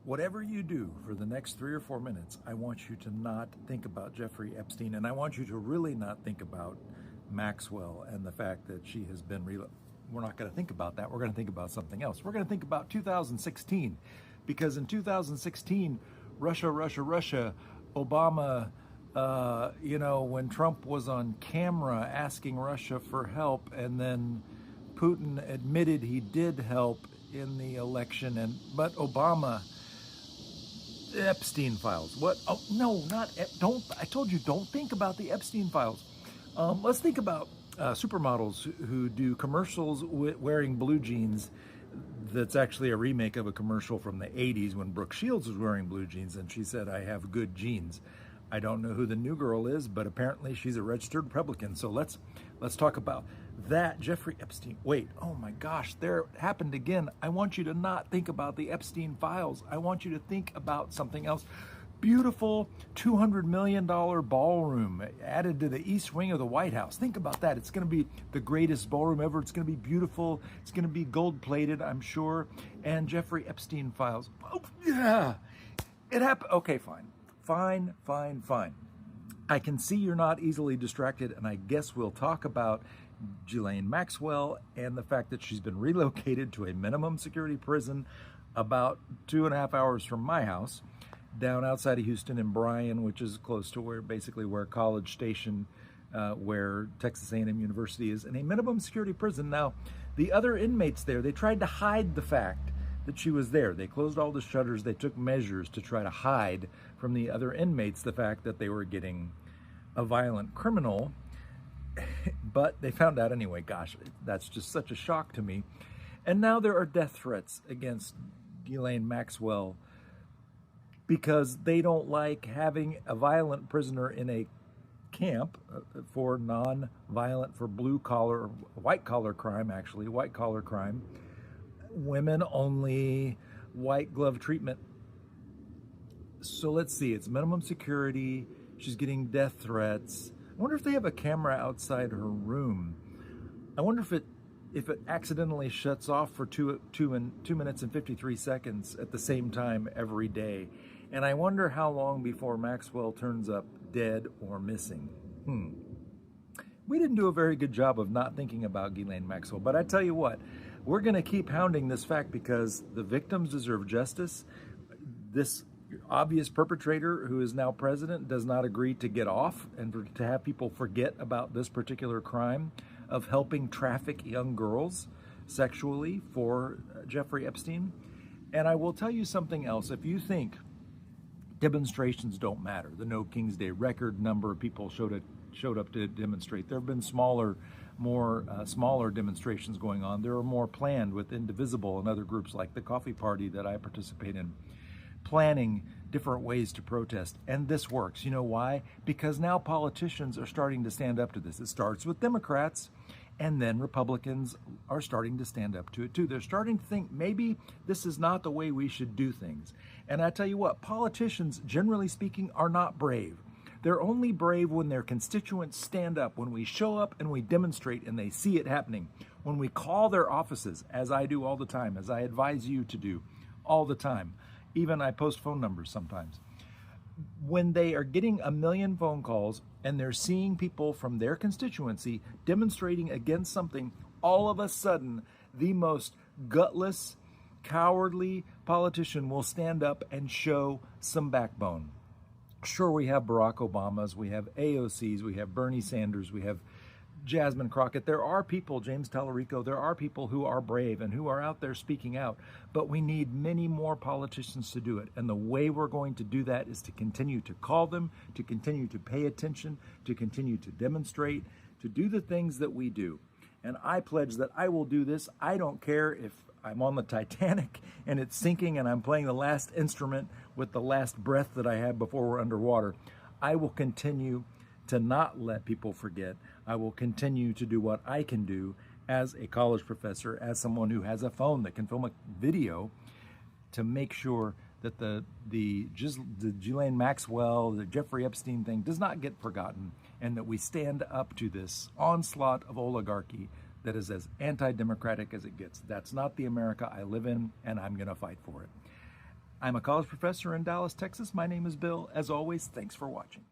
Whatever you do for the next 3 or 4 minutes, I want you to not think about Jeffrey Epstein, and I want you to really not think about Maxwell and the fact that she has been We're not going to think about that. We're going to think about something else. We're going to think about 2016, because in 2016, Russia, Obama, when Trump was on camera asking Russia for help, and then Putin admitted he did help in the election, but Obama, Epstein files. What? Oh no, don't. I told you, don't think about the Epstein files. Let's think about supermodels who do commercials wearing blue jeans. That's actually a remake of a commercial from the 80s when Brooke Shields was wearing blue jeans and she said, "I have good genes." I don't know who the new girl is, but apparently she's a registered Republican. So let's talk about that. Jeffrey Epstein. Wait, oh my gosh, there it happened again. I want you to not think about the Epstein files. I want you to think about something else. Beautiful $200 million ballroom added to the east wing of the White House. Think about that. It's going to be the greatest ballroom ever. It's going to be beautiful. It's going to be gold plated, I'm sure. And Jeffrey Epstein files. Oh, yeah. It happened. Okay, fine. Fine. I can see you're not easily distracted, and I guess we'll talk about Ghislaine Maxwell and the fact that she's been relocated to a minimum security prison about 2.5 hours from my house, down outside of Houston in Bryan, which is close to where College Station, where Texas A&M University is, in a minimum security prison. Now, the other inmates there, they tried to hide the fact that she was there. They closed all the shutters. They took measures to try to hide from the other inmates the fact that they were getting a violent criminal, but they found out anyway. Gosh, that's just such a shock to me. And now there are death threats against Ghislaine Maxwell because they don't like having a violent prisoner in a camp for non-violent, for blue-collar, white-collar crime, women only, white glove treatment. So let's see, it's minimum security. She's getting death threats. I wonder if they have a camera outside her room. I wonder if it accidentally shuts off for 2 minutes and 53 seconds at the same time every day. And I wonder how long before Maxwell turns up dead or missing. We didn't do a very good job of not thinking about Ghislaine Maxwell, but I tell you what, we're going to keep hounding this fact because the victims deserve justice. This obvious perpetrator, who is now president, does not agree to get off and to have people forget about this particular crime of helping traffic young girls sexually for Jeffrey Epstein. And I will tell you something else. If you think demonstrations don't matter, the No King's Day record number of people showed up to demonstrate. There have been smaller demonstrations going on. There are more planned with Indivisible and other groups like the Coffee Party that I participate in, planning different ways to protest. And this works. You know why? Because now politicians are starting to stand up to this. It starts with Democrats, and then Republicans are starting to stand up to it too. They're starting to think maybe this is not the way we should do things. And I tell you what, politicians, generally speaking, are not brave. They're only brave when their constituents stand up, when we show up and we demonstrate and they see it happening, when we call their offices, as I do all the time, as I advise you to do all the time. Even I post phone numbers sometimes. When they are getting 1 million phone calls and they're seeing people from their constituency demonstrating against something, all of a sudden, the most gutless, cowardly politician will stand up and show some backbone. Sure, we have Barack Obamas, we have AOCs, we have Bernie Sanders, we have Jasmine Crockett. There are people, James Tallarico, there are people who are brave and who are out there speaking out, but we need many more politicians to do it. And the way we're going to do that is to continue to call them, to continue to pay attention, to continue to demonstrate, to do the things that we do. And I pledge that I will do this. I don't care if I'm on the Titanic and it's sinking and I'm playing the last instrument with the last breath that I have before we're underwater. I will continue to not let people forget. I will continue to do what I can do as a college professor, as someone who has a phone that can film a video, to make sure that the Ghislaine Maxwell, the Jeffrey Epstein thing does not get forgotten, and that we stand up to this onslaught of oligarchy that is as anti-democratic as it gets. That's not the America I live in, and I'm going to fight for it. I'm a college professor in Dallas, Texas. My name is Bill. As always, thanks for watching.